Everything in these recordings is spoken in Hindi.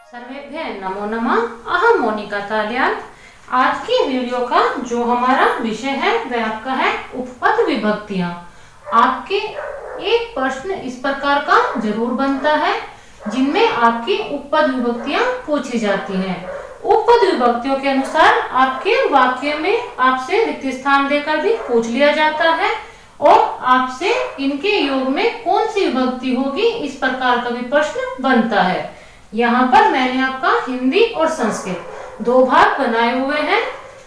सर्वेभ्य नमो नमः। अहम मोनिका तालियान। आज की वीडियो का जो हमारा विषय है वह आपका है उपपद विभक्तियां। आपके एक प्रश्न इस प्रकार का जरूर बनता है जिनमें आपकी उपपद विभक्तियां पूछी जाती हैं। उपपद विभक्तियों के अनुसार आपके वाक्य में आपसे रिक्त स्थान देकर भी पूछ लिया जाता है और आपसे इनके योग में कौन सी विभक्ति होगी इस प्रकार का भी प्रश्न बनता है। यहाँ पर मैंने आपका हिंदी और संस्कृत दो भाग बनाए हुए हैं।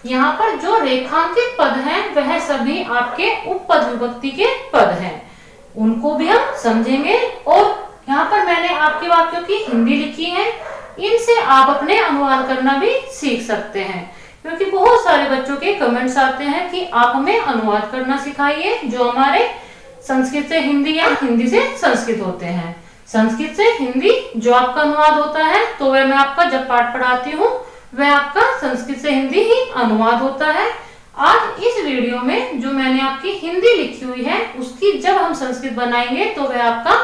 यहाँ पर जो रेखांकित पद हैं वह सभी आपके उपपद विभक्ति के पद हैं, उनको भी हम समझेंगे। और यहाँ पर मैंने आपके वाक्यों की हिंदी लिखी है, इनसे आप अपने अनुवाद करना भी सीख सकते हैं, क्योंकि बहुत सारे बच्चों के कमेंट्स आते हैं कि आप हमें अनुवाद करना सिखाइए जो हमारे संस्कृत से हिंदी या हिंदी से संस्कृत होते हैं। संस्कृत से हिंदी जो आपका अनुवाद होता है तो वह मैं आपका जब पाठ पढ़ाती हूँ वह आपका संस्कृत से हिंदी ही अनुवाद होता है। आज इस वीडियो में जो मैंने आपकी हिंदी लिखी हुई है उसकी जब हम संस्कृत बनाएंगे तो वह आपका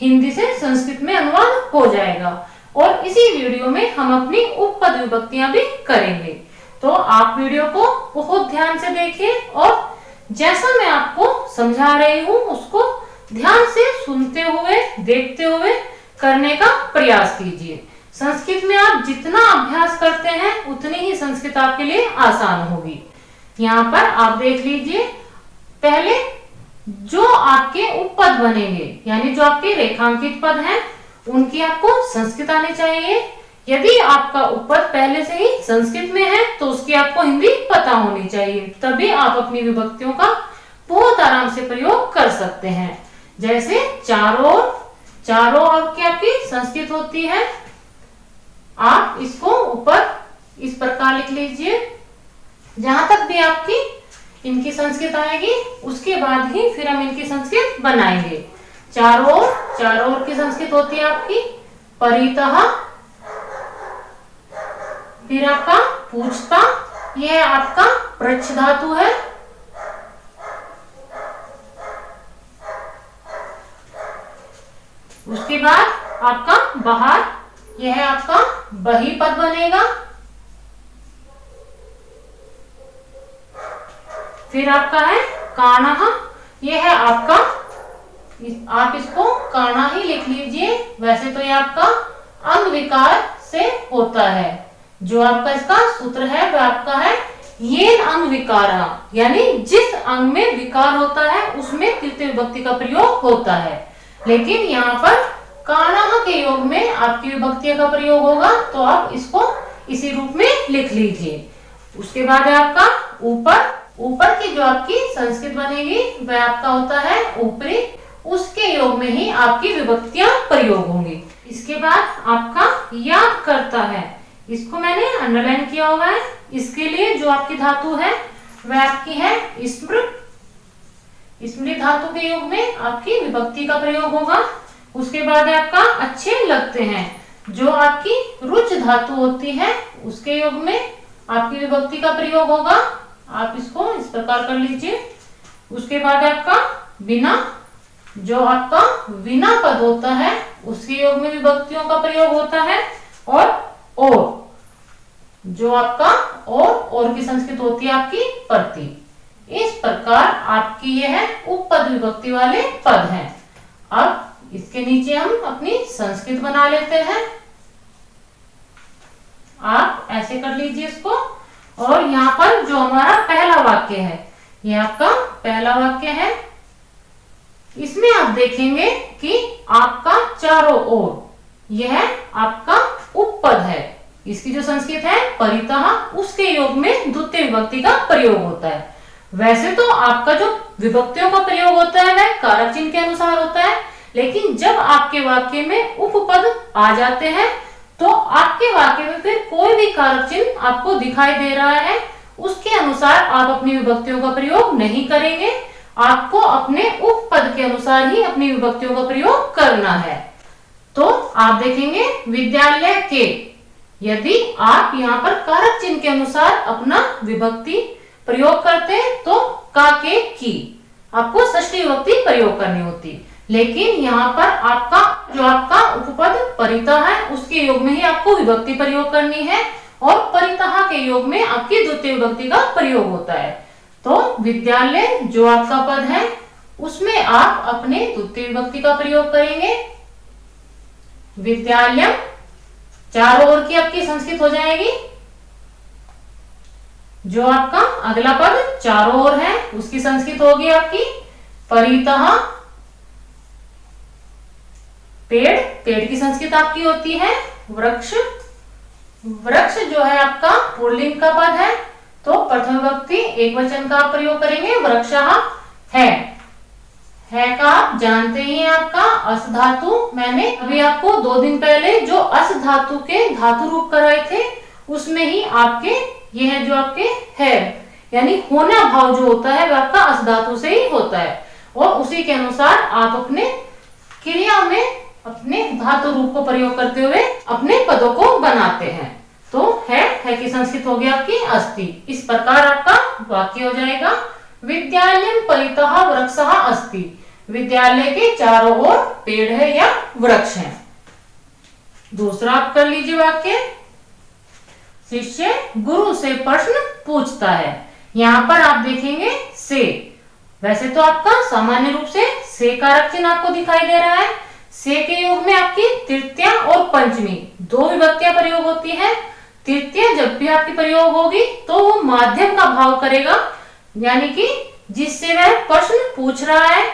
हिंदी से संस्कृत में अनुवाद हो जाएगा और इसी वीडियो में हम अपनी उपपद विभक्तियां भी करेंगे। तो आप वीडियो को बहुत ध्यान से देखिए और जैसा मैं आपको समझा रही हूँ उसको ध्यान से सुनते हुए देखते हुए करने का प्रयास कीजिए। संस्कृत में आप जितना अभ्यास करते हैं उतनी ही संस्कृत आपके लिए आसान होगी। यहाँ पर आप देख लीजिए, पहले जो आपके उपपद बनेंगे यानी जो आपके रेखांकित पद हैं उनकी आपको संस्कृत आनी चाहिए। यदि आपका उपपद पहले से ही संस्कृत में है तो उसकी आपको हिंदी पता होनी चाहिए, तभी आप अपनी विभक्तियों का बहुत आराम से प्रयोग कर सकते हैं। जैसे चारों ओर की आपकी संस्कृत होती है, आप इसको ऊपर इस प्रकार लिख लीजिए। जहां तक भी आपकी इनकी संस्कृत आएगी उसके बाद ही फिर हम इनकी संस्कृत बनाएंगे। चारों ओर की संस्कृत होती है आपकी परितः, फिर आपका पूछता, यह आपका प्रच्छ धातु है। उसके बाद आपका बाहर, यह आपका बही पद बनेगा। फिर आपका है काणः, यह है आपका, आप इसको काणा ही लिख लीजिए। वैसे तो यह आपका अंग विकार से होता है, जो आपका इसका सूत्र है वह आपका है येन अंग विकारा, यानी जिस अंग में विकार होता है उसमें तृतीय विभक्ति का प्रयोग होता है। लेकिन यहाँ पर काणः के योग में आपकी विभक्तियों का प्रयोग होगा तो आप इसको इसी रूप में लिख लीजिए। उसके बाद है आपका ऊपर की जो आपकी संस्कृत बनेगी वह आपका होता है ऊपरी, उसके योग में ही आपकी विभक्तियां प्रयोग होंगी। इसके बाद आपका याद करता है, इसको मैंने अंडरलाइन किया हुआ है। इसके लिए जो आपकी धातु है वह आपकी है स्मृति धातु के योग में आपकी विभक्ति का प्रयोग होगा। उसके बाद आपका अच्छे लगते हैं, जो आपकी रुच धातु होती है उसके योग में आपकी विभक्ति का प्रयोग होगा। आप इसको इस प्रकार कर लीजिए। उसके बाद आपका बिना, जो आपका बिना पद होता है उसके योग में विभक्तियों का प्रयोग होता है। और जो आपका और की संस्कृत होती है आपकी प्रति। इस प्रकार आपकी यह है उपपद विभक्ति वाले पद हैं। अब इसके नीचे हम अपनी संस्कृत बना लेते हैं। आप ऐसे कर लीजिए इसको। और यहाँ पर जो हमारा पहला वाक्य है, यह आपका पहला वाक्य है। इसमें आप देखेंगे कि आपका चारों ओर, यह आपका उपपद है। इसकी जो संस्कृत है परितः, उसके योग में द्वितीय विभक्ति का प्रयोग होता है। वैसे तो आपका जो विभक्तियों का प्रयोग होता है वह कारक चिन्ह के अनुसार होता है, लेकिन जब आपके वाक्य में उपपद आ जाते हैं तो आपके वाक्य में फिर कोई भी कारक चिन्ह आपको दिखाई दे रहा है उसके अनुसार आप अपनी विभक्तियों का प्रयोग नहीं करेंगे। आपको अपने उपपद के अनुसार ही अपनी विभक्तियों का प्रयोग करना है। तो आप देखेंगे विद्यालय के, यदि आप यहाँ पर कारक चिन्ह के अनुसार अपना विभक्ति प्रयोग करते हैं तो का के की आपको षष्ठी विभक्ति प्रयोग करनी होती। लेकिन यहाँ पर आपका जो आपका उपपद परितः है उसके योग में ही आपको विभक्ति प्रयोग करनी है और परितः के योग में आपकी द्वितीय विभक्ति का प्रयोग होता है। तो विद्यालय जो आपका पद है उसमें आप अपने द्वितीय विभक्ति का प्रयोग करेंगे। विद्यालयम चारों ओर की आपकी संस्कृत हो जाएगी। जो आपका अगला पद चारों ओर है उसकी संस्कृत होगी आपकी परितः। पेड़, पेड़ की संस्कृत आपकी होती है वृक्ष। वृक्ष जो है आपका पुल्लिंग का पद है तो प्रथम विभक्ति एक वचन का आप प्रयोग करेंगे वृक्षः है का आप जानते ही हैं आपका अस धातु। मैंने अभी आपको 2 दिन पहले जो अस धातु के धातु रूप कराए थे उसमें ही आपके ये है जो आपके है यानी होना भाव जो होता है वह आपका अस धातु से ही होता है और उसी के अनुसार आप अपने क्रिया में अपने धातु रूप को प्रयोग करते हुए अपने पदों को बनाते हैं। तो है की संस्कृत हो गया आपकी अस्ति। इस प्रकार आपका वाक्य हो जाएगा विद्यालयम परितः वृक्षः अस्ति। विद्यालय के चारों ओर पेड़ है या वृक्ष है। दूसरा आप कर लीजिए वाक्य शिष्य गुरु से प्रश्न पूछता है। यहाँ पर आप देखेंगे से, वैसे तो आपका सामान्य रूप से कारक चिन्ह आपको दिखाई दे रहा है। से के योग में आपकी तृतीया और पंचमी 2 विभक्तियां प्रयोग होती है। तृतीया जब भी आपकी प्रयोग होगी तो वो माध्यम का भाव करेगा यानी कि जिससे वह प्रश्न पूछ रहा है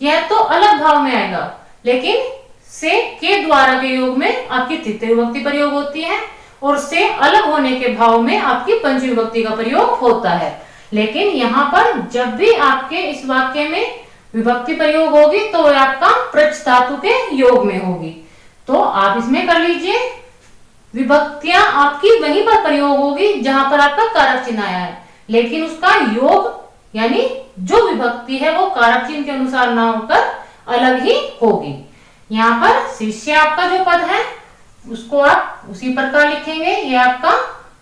यह तो अलग भाव में आएगा, लेकिन से के द्वारा के योग में आपकी तृतीय विभक्ति प्रयोग होती है और से अलग होने के भाव में आपकी पंचमी विभक्ति का प्रयोग होता है। लेकिन यहाँ पर जब भी आपके इस वाक्य में विभक्ति प्रयोग होगी तो वह आपका प्रच धातु के योग में होगी। तो आप इसमें कर लीजिए विभक्तियां आपकी वहीं पर प्रयोग होगी जहां पर आपका कारक चिन्ह आया है, लेकिन उसका योग यानी जो विभक्ति है वो कारक चिन्ह के अनुसार ना होकर अलग ही होगी। यहाँ पर शिष्य आपका जो पद है उसको आप उसी प्रकार लिखेंगे। ये आपका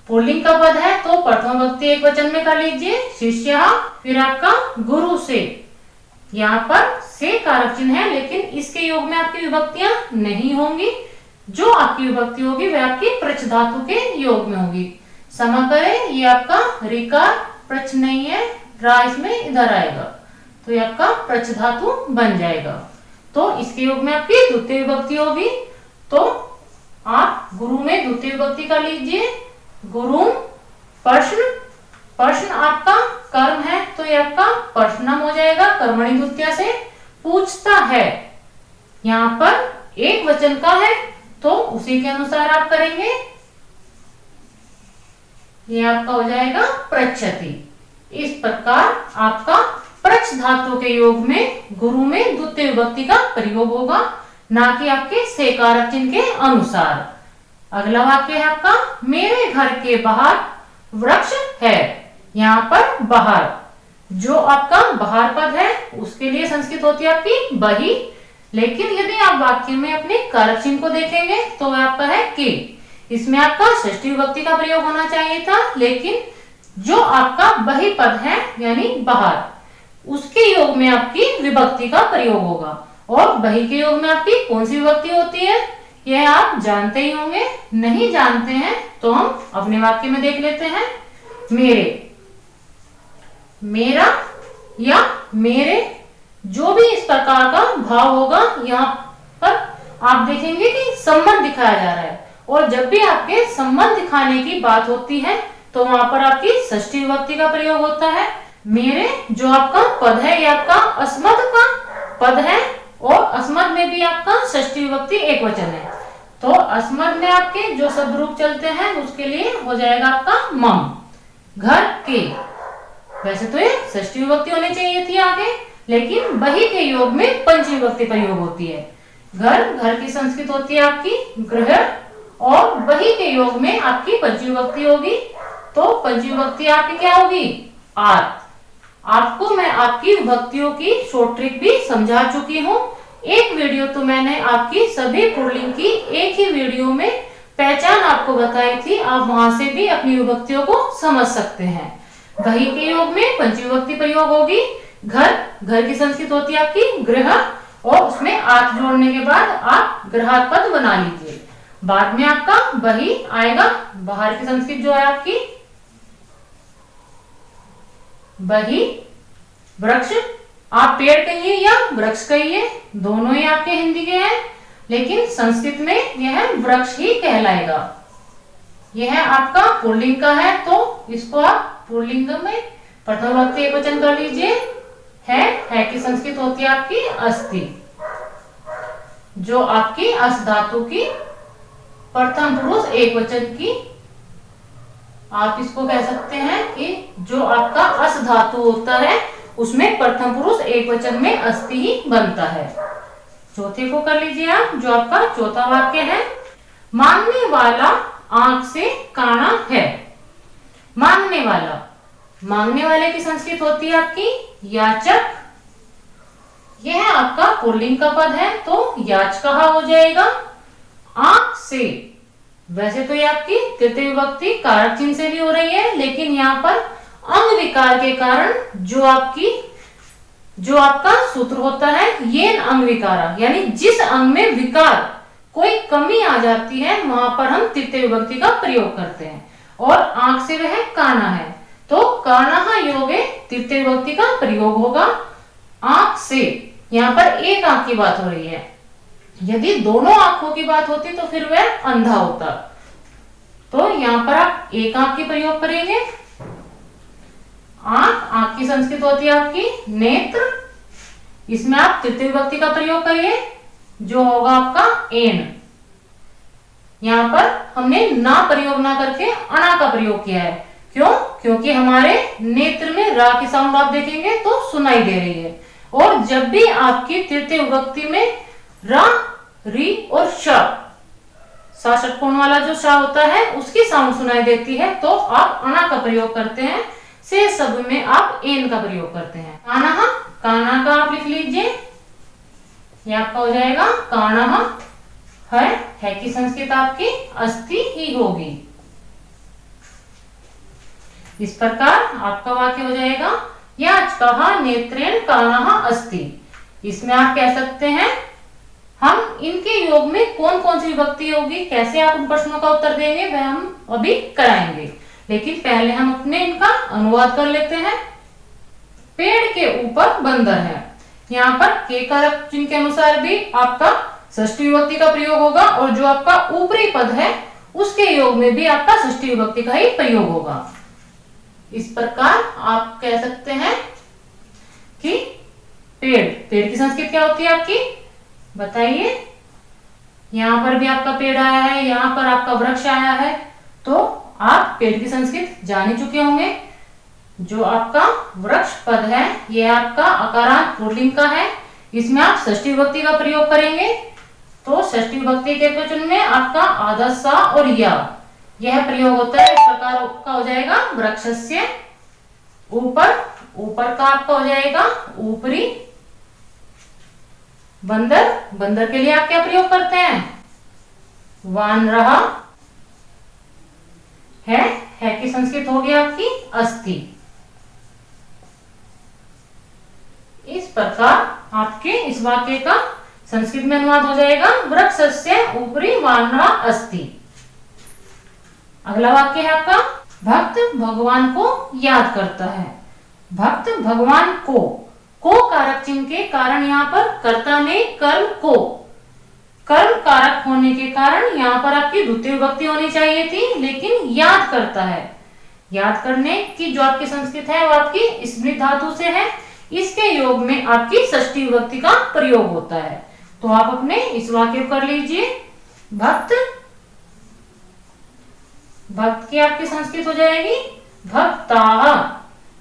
पुल्लिंग का पद है तो प्रथम विभक्ति एक वचन में कर लीजिए शिष्य। फिर आपका गुरु से, यहाँ पर से कारक चिन्ह है लेकिन इसके योग में आपकी विभक्तियां नहीं होंगी। जो आपकी विभक्ति होगी वह आपकी प्रच धातु के योग में होगी। क्षमा करें ये आपका रिकार प्रच नहीं है, रा इसमें इधर आएगा तो ये आपका प्रच धातु बन जाएगा। तो इसके योग में आपकी द्वितीय विभक्ति होगी। तो आप गुरु में द्वितीय विभक्ति कर लीजिए गुरु। प्रश्न, प्रश्न आपका कर्म है तो ये आपका प्रश्नम हो जाएगा कर्मणि द्वितीया से। पूछता है यहाँ पर एक वचन का है तो उसी के अनुसार आप करेंगे। ये आपका हो जाएगा पृच्छति। इस प्रकार आपका प्रच धातु के योग में गुरु में द्वितीय विभक्ति का प्रयोग होगा, ना कि आपके से कारक चिन्ह के अनुसार। अगला वाक्य है आपका मेरे घर के बाहर वृक्ष है। यहाँ पर बाहर जो आपका बाहर पद है उसके लिए संस्कृत होती है आपकी बही, लेकिन यदि आप वाक्य में अपने कारक चिन्ह को देखेंगे तो वह आपका है के। इसमें आपका षष्ठी विभक्ति का प्रयोग होना चाहिए था, लेकिन जो आपका बही पद है यानी बाहर उसके योग में आपकी विभक्ति का प्रयोग होगा। और बही के योग में आपकी कौन सी विभक्ति होती है यह आप जानते ही होंगे। नहीं जानते हैं तो हम अपने वाक्य में देख लेते हैं। मेरे, मेरा या मेरे जो भी इस प्रकार का भाव होगा यहाँ पर आप देखेंगे कि संबंध दिखाया जा रहा है, और जब भी आपके संबंध दिखाने की बात होती है तो वहां पर आपकी षष्ठी विभक्ति का प्रयोग होता है। मेरे जो आपका पद है ये आपका अस्मद का पद है और अस्मद में भी आपका षष्ठी विभक्ति एक वचन है। तो अस्मद में आपके जो शब्द रूप चलते हैं उसके लिए हो जाएगा आपका मम। घर के, वैसे तो ये षष्ठी विभक्ति होनी चाहिए थी आगे, लेकिन बही के योग में पंचमी विभक्ति प्रयोग होती है। घर, घर की संस्कृत होती है आपकी गृह, और बही के योग में आपकी पंचमी विभक्ति होगी। तो पंचमी विभक्ति आपकी क्या होगी आत। आपको मैं आपकी विभक्तियों की शॉर्ट ट्रिक भी समझा चुकी हूँ। एक वीडियो तो मैंने आपकी सभी पुल्लिंग की एक ही वीडियो में पहचान आपको बताई थी, आप वहां से भी अपनी विभक्तियों को समझ सकते हैं। बही के योग में पंचमी विभक्ति प्रयोग होगी। घर, घर की संस्कृत होती है आपकी गृह, और उसमें आत जोड़ने के बाद आप ग्राहक पद बना लीजिए। बाद में आपका वही आएगा, बाहर की संस्कृत जो है आपकी वही वृक्ष। आप पेड़ कहिए या वृक्ष कहिए, दोनों ही आपके हिंदी के हैं, लेकिन संस्कृत में यह वृक्ष ही कहलाएगा। यह आपका पुल्लिंग का है, तो इसको आप पुल्लिंग में प्रथम विभक्ति एकवचन कर लीजिए। है की संस्कृत होती है आपकी अस्थि, जो आपकी अस धातु की प्रथम पुरुष एकवचन की, आप इसको कह सकते हैं कि जो आपका अस धातु होता है उसमें प्रथम पुरुष एकवचन में अस्थि ही बनता है। चौथे को कर लीजिए आप, जो आपका चौथा वाक्य है। मांगने वाला आंख से काना है। मांगने वाला, मांगने वाले की संस्कृत होती है आपकी याचक। यह आपका पुल्लिंग का पद है, तो याच कहा हो जाएगा। आंख से, वैसे तो ये आपकी तृतीय विभक्ति कारक चिन्ह से भी हो रही है, लेकिन यहाँ पर अंग विकार के कारण जो आपका सूत्र होता है ये अंग विकारा, यानी जिस अंग में विकार कोई कमी आ जाती है वहां पर हम तृतीय विभक्ति का प्रयोग करते हैं, और आंख से वह काना है, तो काना योगे तृतीय विभक्ति का प्रयोग होगा। आंख से, यहाँ पर एक आंख की बात हो रही है, यदि दोनों आंखों की बात होती तो फिर वह अंधा होता, तो यहाँ पर आप एक आंख की प्रयोग करेंगे। आंख की संस्कृत होती है आपकी नेत्र, इसमें आप तृतीय विभक्ति का प्रयोग करिए, जो होगा आपका एन। यहाँ पर हमने ना प्रयोग ना करके अना का प्रयोग किया है, क्यों? क्योंकि हमारे नेत्र में रा की साउंड आप देखेंगे तो सुनाई दे रही है, और जब भी आपकी तृतीय विभक्ति में रा, री और श, सा षटकोण वाला जो सा होता है उसकी साउंड सुनाई देती है, तो आप अना का प्रयोग करते हैं। से शब्द में आप एन का प्रयोग करते हैं। काना, काना का आप लिख लीजिए, यह आपका हो जाएगा काना है की संस्कृत आपकी अस्थि ही होगी। इस प्रकार आपका वाक्य हो जाएगा याच कहा नेत्रेण काना अस्थि। इसमें आप कह सकते हैं हम इनके योग में कौन कौन सी विभक्ति होगी, कैसे आप उन प्रश्नों का उत्तर देंगे वह हम अभी कराएंगे, लेकिन पहले हम अपने इनका अनुवाद कर लेते हैं। पेड़ के ऊपर बंदर है, यहाँ पर के कारक चिन्ह के अनुसार भी आपका षष्ठी विभक्ति का प्रयोग होगा, और जो आपका ऊपरी पद है उसके योग में भी आपका षष्ठी विभक्ति का ही प्रयोग होगा। इस प्रकार आप कह सकते हैं कि पेड़ की संस्कृत क्या होती है आपकी, बताइए। यहाँ पर भी आपका पेड़ आया है, यहाँ पर आपका वृक्ष आया है, तो आप पेड़ की संस्कृत जान ही चुके होंगे। जो आपका वृक्ष पद है ये आपका अकारांत पुल्लिंग का है, इसमें आप षष्ठी विभक्ति का प्रयोग करेंगे, तो षष्ठी विभक्ति के वचन में आपका आधा सा और या यह प्रयोग होता है। इस प्रकार का हो जाएगा वृक्षस्य, ऊपर का आपका हो जाएगा ऊपरी। बंदर के लिए आप क्या प्रयोग करते हैं, वान रहा है की संस्कृत होगी आपकी अस्थि। इस प्रकार आपके इस वाक्य का संस्कृत में अनुवाद हो जाएगा वृक्षस्य ऊपरी वान रहा अस्थि। अगला वाक्य है आपका भक्त भगवान को याद करता है। भक्त भगवान को कारक चिन्ह के कारण यहाँ पर कर्ता ने कर्म कारक होने के कारण यहाँ पर आपकी द्वितीय विभक्ति होनी चाहिए थी, लेकिन याद करता है। याद करने की जो आपकी संस्कृत है वो आपकी स्मृत धातु से है, इसके योग में आपकी षष्ठी विभक्ति का प्रयोग होता है। तो आप अपने इस वाक्य को कर लीजिए। भक्त की आपकी संस्कृत हो जाएगी भक्ता,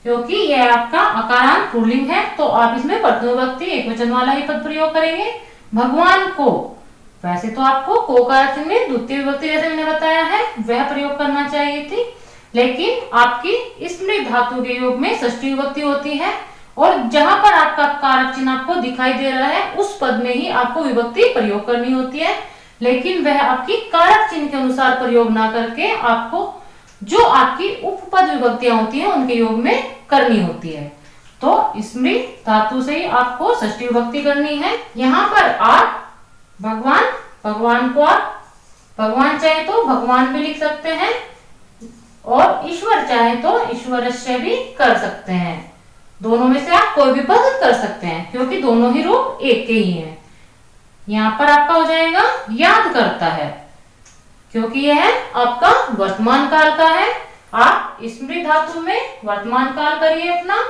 क्योंकि यह आपका अकारांत पुल्लिंग है, तो आप इसमें प्रथम विभक्ति एकवचन वाला ही पद प्रयोग करेंगे। भगवान को, वैसे तो आपको को कारक चिन्ह में द्वितीय विभक्ति जैसे मैंने बताया है वह प्रयोग करना चाहिए थी, लेकिन आपकी स्मृत धातु के योग में षष्ठी विभक्ति होती है, और जहां पर आपका कारक चिन्ह आपको दिखाई दे रहा है उस पद में ही आपको विभक्ति प्रयोग करनी होती है, लेकिन वह आपकी कारक चिन्ह के अनुसार प्रयोग ना करके आपको जो आपकी उपपद विभक्तियां होती हैं उनके योग में करनी होती है। तो स्मृ धातु से ही आपको षष्ठी विभक्ति करनी है। यहाँ पर आप भगवान, भगवान को आप भगवान चाहे तो भगवान भी लिख सकते हैं और ईश्वर चाहे तो ईश्वरस्य भी कर सकते हैं। दोनों में से आप कोई भी पद कर सकते हैं क्योंकि दोनों ही रूप एक के ही हैं। यहाँ पर आपका हो जाएगा याद करता है, क्योंकि यह आपका वर्तमान काल का है। आप स्मृ धातु में वर्तमान काल करिए अपना,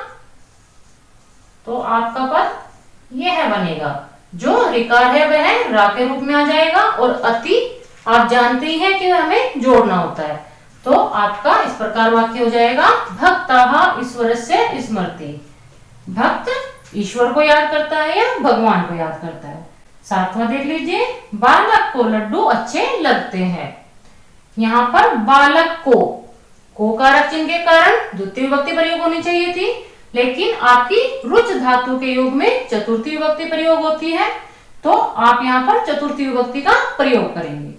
तो आपका पद यह बनेगा। जो रिकार है वह रा के रूप में आ जाएगा और अति आप जानते ही हैं कि हमें जोड़ना होता है, तो आपका इस प्रकार वाक्य हो जाएगा भक्तः ईश्वरस्य स्मरति। भक्त ईश्वर को याद करता है या भगवान को याद करता है। सातवां देख लीजिए, बालक को लड्डू अच्छे लगते हैं। यहाँ पर बालक को कारक चिन्ह के कारण द्वितीय विभक्ति प्रयोग होनी चाहिए थी, लेकिन आपकी रुच धातु के योग में चतुर्थी विभक्ति प्रयोग होती है, तो आप यहाँ पर चतुर्थी विभक्ति का प्रयोग करेंगे।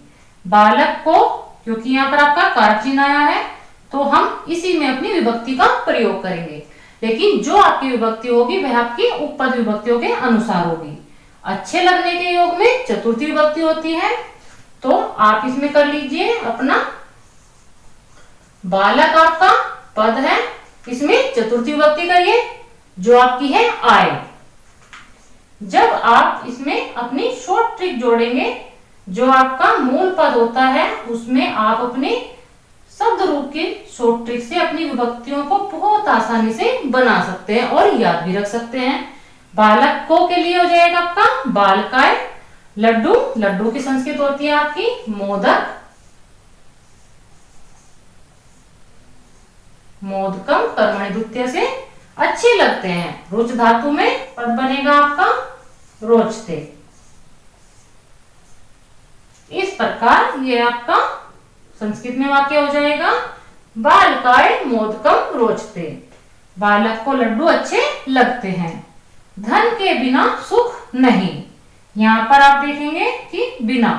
बालक को, क्योंकि यहाँ पर आपका कारक चिन्ह आया है, तो हम इसी में अपनी विभक्ति का प्रयोग करेंगे, लेकिन जो आपकी विभक्ति होगी वह आपकी उपपद विभक्तियों के अनुसार होगी। अच्छे लगने के योग में चतुर्थी विभक्ति होती है, तो आप इसमें कर लीजिए अपना बालक आपका पद है, इसमें चतुर्थी विभक्ति करिए जो आपकी है आय। जब आप इसमें अपनी शॉर्ट ट्रिक जोड़ेंगे, जो आपका मूल पद होता है उसमें आप अपने शब्द रूप की शॉर्ट ट्रिक से अपनी विभक्तियों को बहुत आसानी से बना सकते हैं और याद भी रख सकते हैं। बालक को के लिए हो जाएगा आपका बालकाय। लड्डू, लड्डू की संस्कृत होती है आपकी मोदक। मोदकम कर्मणि द्वितीय से अच्छे लगते हैं। रुच धातु में पद बनेगा आपका रोचते। इस प्रकार ये आपका संस्कृत में वाक्य हो जाएगा बालकाय मोदकम रोचते। बालक को लड्डू अच्छे लगते हैं। धन के बिना सुख नहीं। यहाँ पर आप देखेंगे कि बिना,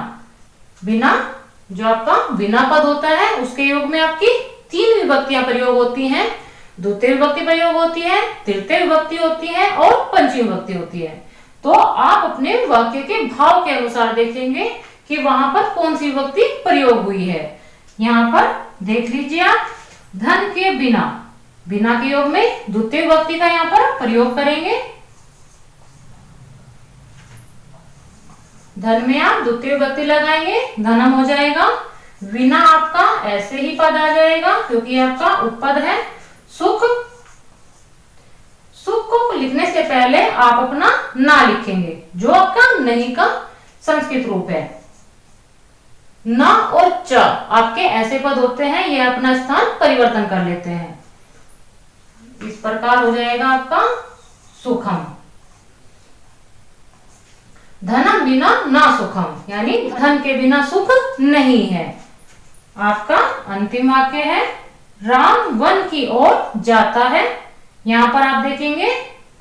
बिना जो आपका बिना पद होता है उसके योग में आपकी तीन विभक्तियां प्रयोग होती हैं। द्वितीय विभक्ति प्रयोग होती है, तृतीय विभक्ति होती है और पंचमी विभक्ति होती है। तो आप अपने वाक्य के भाव के अनुसार देखेंगे कि वहां पर कौन सी विभक्ति प्रयोग हुई है। यहाँ पर देख लीजिए आप, धन के बिना, बिना के योग में द्वितीय विभक्ति का यहाँ पर प्रयोग करेंगे। धन में आप द्वितीय विभक्ति लगाएंगे, धनम हो जाएगा। बिना आपका ऐसे ही पद आ जाएगा क्योंकि आपका उपपद है। सुख, सुख को लिखने से पहले आप अपना ना लिखेंगे, जो आपका नहीं का संस्कृत रूप है। न और च आपके ऐसे पद होते हैं, ये अपना स्थान परिवर्तन कर लेते हैं। इस प्रकार हो जाएगा आपका सुखम। धनम बिना ना सुखम, यानी धन के बिना सुख नहीं है। आपका अंतिम वाक्य है राम वन की ओर जाता है। यहां पर आप देखेंगे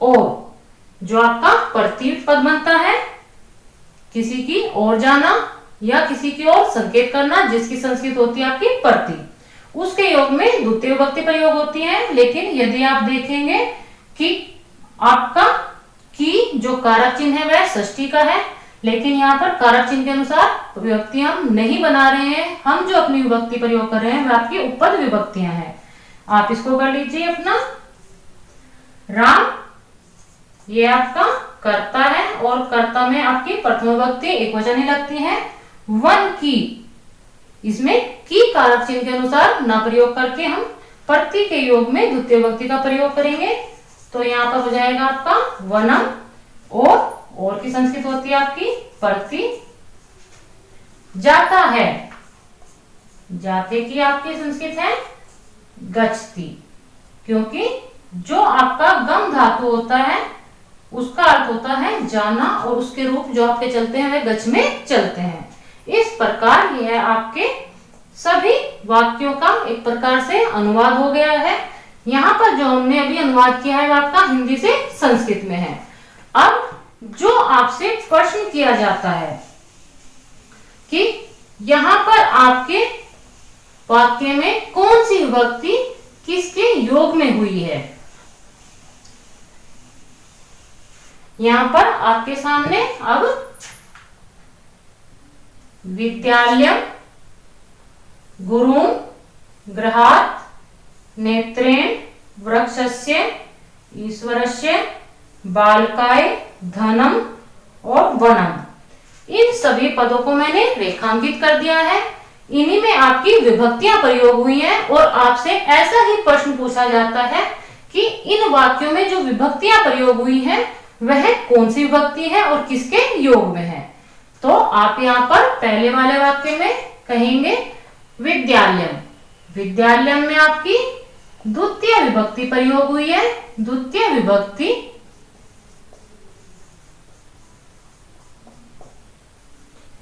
और, जो आपका प्रतीक पद बनता है, किसी की ओर जाना या किसी की ओर संकेत करना, जिसकी संस्कृत होती है आपकी प्रति, उसके योग में द्वितीय विभक्ति प्रयोग होती है। लेकिन यदि आप देखेंगे कि आपका की जो कारक चिन्ह है वह षष्ठी का है, लेकिन यहाँ पर कारक चिन्ह के अनुसार विभक्ति हम नहीं बना रहे हैं। हम जो अपनी विभक्ति प्रयोग कर रहे हैं वह आपकी उपपद विभक्तियां हैं। आप इसको कर लीजिए अपना राम, ये आपका कर्ता है और कर्ता में आपकी प्रथम विभक्ति एकवचन ही लगती है। वन की, इसमें की कारक चिन्ह के अनुसार न प्रयोग करके हम प्रति के योग में द्वितीय विभक्ति का प्रयोग करेंगे। तो यहाँ पर हो जाएगा आपका वनम, और की संस्कृत होती है आपकी प्रति। जाता है, जाते की आपकी संस्कृत है गच्छति, क्योंकि जो आपका गम धातु होता है उसका अर्थ होता है जाना और उसके रूप जो आपके चलते हैं वह गच्छ में चलते हैं। इस प्रकार यह आपके सभी वाक्यों का एक प्रकार से अनुवाद हो गया है। यहाँ पर जो हमने अभी अनुवाद किया है वह आपका हिंदी से संस्कृत में है। अब जो आपसे प्रश्न किया जाता है कि यहाँ पर आपके वाक्य में कौन सी विभक्ति किसके योग में हुई है, यहाँ पर आपके सामने अब विद्यालयम, गुरुं, गृहात्, नेत्रेण, वृक्षस्य, ईश्वरस्य, बालकाय, धनम और वनम, इन सभी पदों को मैंने रेखांकित कर दिया है। इन्हीं में आपकी विभक्तियां प्रयोग हुई हैं और आपसे ऐसा ही प्रश्न पूछा जाता है कि इन वाक्यों में जो विभक्तियां प्रयोग हुई हैं वह कौन सी विभक्ति है और किसके योग में है। तो आप यहाँ पर पहले वाले वाक्य में कहेंगे विद्यालयम। विद्यालयम में आपकी द्वितीय विभक्ति प्रयोग हुई है। द्वितीय विभक्ति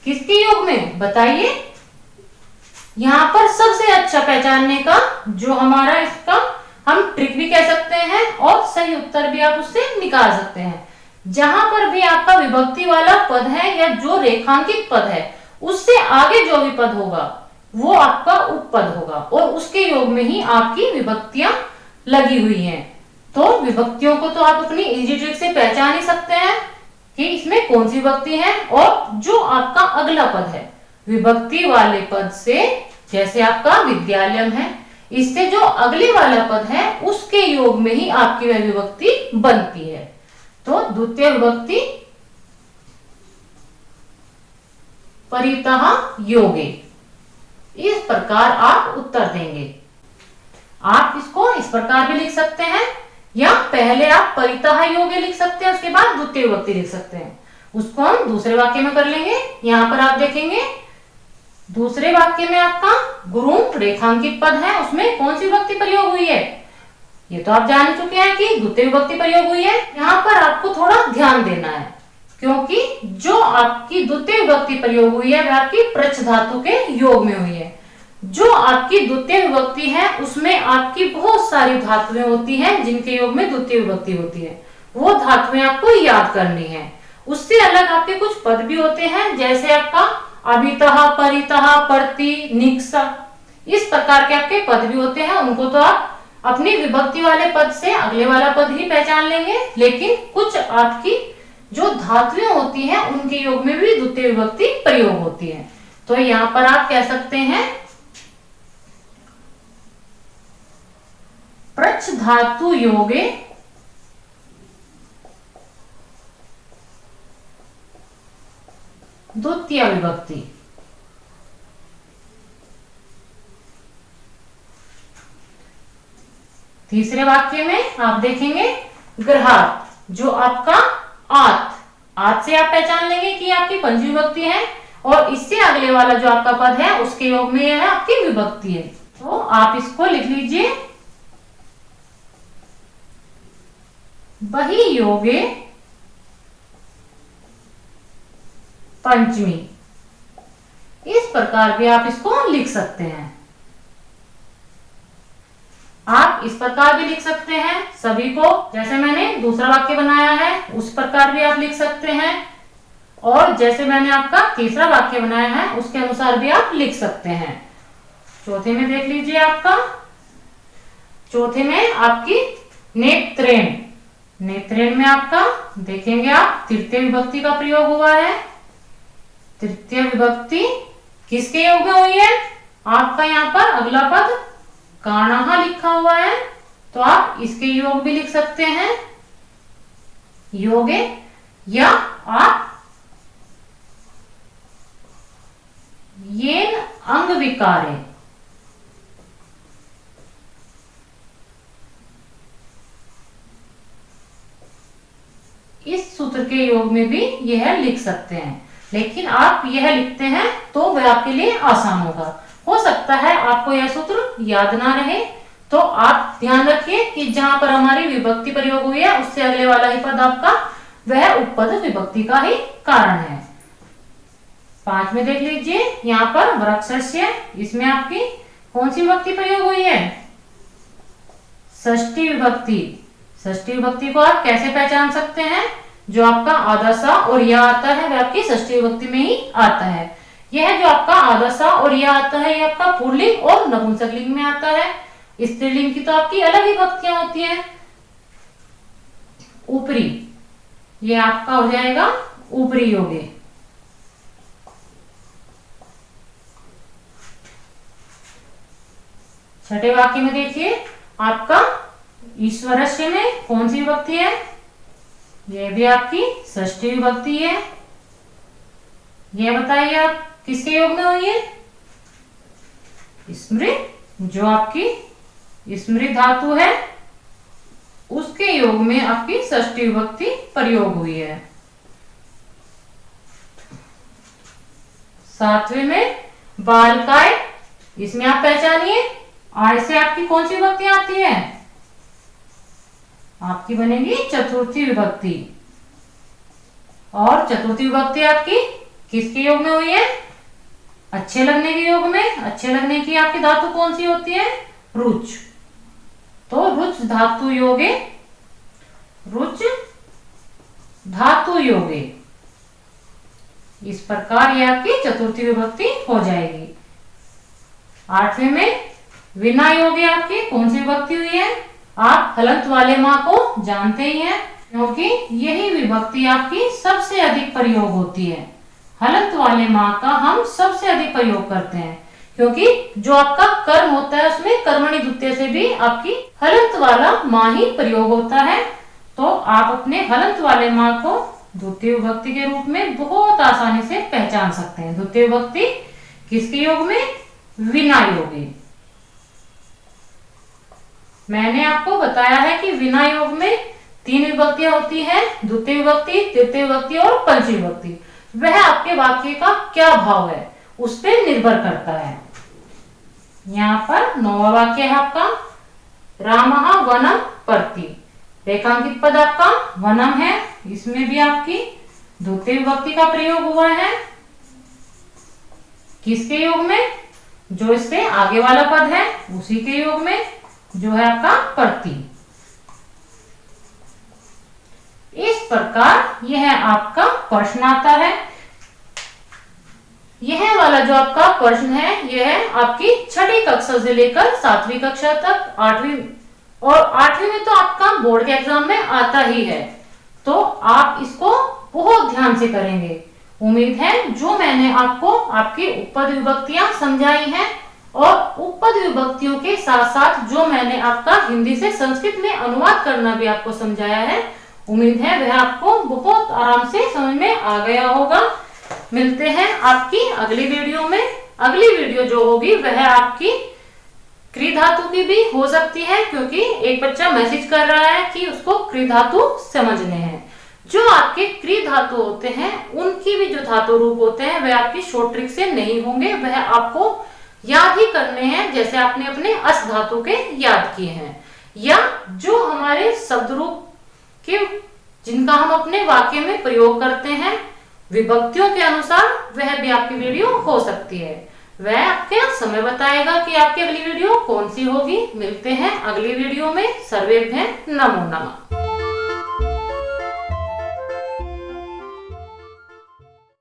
किसके योग में बताइए। यहाँ पर सबसे अच्छा पहचानने का जो हमारा इसका हम ट्रिक भी कह सकते हैं और सही उत्तर भी आप उससे निकाल सकते हैं। जहां पर भी आपका विभक्ति वाला पद है या जो रेखांकित पद है उससे आगे जो भी पद होगा वो आपका उपपद होगा और उसके योग में ही आपकी विभक्तियां लगी हुई हैं। तो विभक्तियों को तो आप अपनी इजी ट्रिक से पहचान ही सकते हैं कि इसमें कौन सी विभक्ति है। और जो आपका अगला पद है विभक्ति वाले पद से, जैसे आपका विद्यालयम है, इससे जो अगले वाला पद है उसके योग में ही आपकी वह विभक्ति बनती है। तो द्वितीय विभक्ति परितः योगे, इस प्रकार आप उत्तर देंगे। आप इसको इस प्रकार भी लिख सकते हैं या पहले आप परितः योगे लिख सकते हैं, उसके बाद द्वितीय विभक्ति लिख सकते हैं। उसको हम दूसरे वाक्य में कर लेंगे। यहां पर आप देखेंगे दूसरे वाक्य में आपका गुरु रेखांकित पद है, उसमें कौन सी विभक्ति प्रयोग हुई है ये तो आप जान चुके हैं कि द्वितीय विभक्ति प्रयोग हुई है। यहाँ पर आपको थोड़ा ध्यान देना है क्योंकि जो आपकी द्वितीय विभक्ति प्रयोग हुई है वह आपकी प्रच्छ धातु के योग में हुई है। जो आपकी द्वितीय विभक्ति है उसमें आपकी बहुत सारी धातुएं होती हैं जिनके योग में द्वितीय विभक्ति होती है। वो धातुएं आपको याद करनी है। उससे अलग आपके कुछ पद भी होते हैं, जैसे आपका अभितः, परितः, प्रति, निक्सा, इस प्रकार के आपके पद भी होते हैं। उनको तो आप अपनी विभक्ति वाले पद से अगले वाला पद ही पहचान लेंगे, लेकिन कुछ आपकी जो धातुएं होती हैं उनके योग में भी द्वितीय विभक्ति प्रयोग होती है। तो यहाँ पर आप कह सकते हैं प्रच्छ धातु योगे द्वितीय विभक्ति। तीसरे वाक्य में आप देखेंगे गृहात्, जो आपका आत से आप पहचान लेंगे कि आपकी पंचमी विभक्ति है और इससे अगले वाला जो आपका पद है उसके योग में यह है आपकी विभक्ति है। तो आप इसको लिख लीजिए बही योगे पंचमी। इस प्रकार भी आप इसको लिख सकते हैं। आप इस प्रकार भी लिख सकते हैं सभी को, जैसे मैंने दूसरा वाक्य बनाया है उस प्रकार भी आप लिख सकते हैं और जैसे मैंने आपका तीसरा वाक्य बनाया है उसके अनुसार भी आप लिख सकते हैं। चौथे में देख लीजिए आपका, चौथे में आपकी नेत्रेण। नेत्रेण में आपका देखेंगे आप तृतीय विभक्ति का प्रयोग हुआ है। तृतीय विभक्ति किसके योग में हुई है? आपका यहाँ पर अगला पद काणः लिखा हुआ है तो आप इसके योग भी लिख सकते हैं योगे, या आप येन अंग विकारे, इस सूत्र के योग में भी यह लिख सकते हैं। लेकिन आप यह लिखते हैं तो वह आपके लिए आसान होगा। हो सकता है आपको यह सूत्र याद ना रहे, तो आप ध्यान रखिए कि जहां पर हमारी विभक्ति प्रयोग हुई है उससे अगले वाला ही पद आपका वह उपपद विभक्ति का ही कारण है। 5 में देख लीजिए यहाँ पर वृक्षस्य, इसमें आपकी कौन सी विभक्ति प्रयोग हुई है? षष्ठी विभक्ति। षष्ठी विभक्ति को आप कैसे पहचान सकते हैं? जो आपका आधा सा और यह आता है वह आपकी षष्ठी विभक्ति में ही आता है। यह जो आपका आधा सा और यह आता है यह आपका पुल्लिंग और नपुंसक लिंग में आता है। स्त्रीलिंग की तो आपकी अलग ही विभक्तियां होती हैं। ऊपरी, ये आपका हो जाएगा ऊपरी योगे। छठे वाक्य में देखिए आपका ईश्वरस्य में कौन सी विभक्ति है? यह भी आपकी षष्ठी विभक्ति है। यह बताइए आप किसके योग में हुई है? स्मृत, जो आपकी स्मृत धातु है उसके योग में आपकी षष्ठी विभक्ति प्रयोग हुई है। सातवें में बालकाय, इसमें आप पहचानिए आय से आपकी कौन सी विभक्ति आती है? आपकी बनेगी चतुर्थी विभक्ति। और चतुर्थी विभक्ति आपकी किसके योग में हुई है? अच्छे लगने के योग में। अच्छे लगने की आपकी धातु कौन सी होती है? रुच। तो रुच धातु योगे, रुच धातु योगे, इस प्रकार यह आपकी चतुर्थी विभक्ति हो जाएगी। आठवें में विना योगे आपकी कौन सी विभक्ति हुई है? आप हलंत वाले माँ को जानते ही हैं, क्योंकि यही विभक्ति आपकी सबसे अधिक प्रयोग होती है। हलंत वाले माँ का हम सबसे अधिक प्रयोग करते हैं, क्योंकि जो आपका कर्म होता है उसमें कर्मणि द्वितीय से भी आपकी हलंत वाला माँ ही प्रयोग होता है। तो आप अपने हलंत वाले माँ को द्वितीय विभक्ति के रूप में बहुत आसानी से पहचान सकते हैं। द्वितीय विभक्ति किसके योग में? विना योगे। मैंने आपको बताया है कि विना योग में 3 विभक्तियां होती हैं, द्वितीय विभक्ति, तृतीय विभक्ति और पंचमी विभक्ति। वह आपके वाक्य का क्या भाव है उस पर निर्भर करता है। यहाँ पर 9वां वाक्य है आपका रामः वनम प्रति। रेखांकित पद आपका वनम है, इसमें भी आपकी द्वितीय विभक्ति का प्रयोग हुआ है। किसके योग में? जो इससे आगे वाला पद है उसी के योग में, जो है आपका प्रति। इस प्रकार यह आपका प्रश्न आता है। यह वाला जो आपका प्रश्न है यह आपकी छठी कक्षा से लेकर 7वीं कक्षा तक, 8वीं में तो आपका बोर्ड के एग्जाम में आता ही है। तो आप इसको बहुत ध्यान से करेंगे। उम्मीद है जो मैंने आपको आपकी उपपद विभक्तियां समझाई हैं और उपपद विभक्तियों के साथ साथ जो मैंने आपका हिंदी से संस्कृत में अनुवाद करना भी आपको समझाया है, उम्मीद है वह आपको बहुत आराम से समझ में आ गया होगा। मिलते हैं आपकी अगली वीडियो में। अगली वीडियो जो होगी वह आपकी क्री धातु की भी हो सकती है, क्योंकि एक बच्चा मैसेज कर रहा है कि उसको क्री धातु समझने हैं। जो आपके क्री धातु होते हैं उनकी भी जो धातु रूप होते हैं वह आपकी शॉर्ट ट्रिक से नहीं होंगे, वह आपको याद ही करने हैं जैसे आपने अपने अस धातु के याद किए हैं। या जो हमारे शब्द रूप के जिनका हम अपने वाक्य में प्रयोग करते हैं विभक्तियों के अनुसार, वह भी आपकी वीडियो हो सकती है। वह आपके समय बताएगा कि आपकी अगली वीडियो कौन सी होगी। मिलते हैं अगली वीडियो में। सर्वेभ्यः नमो नमः।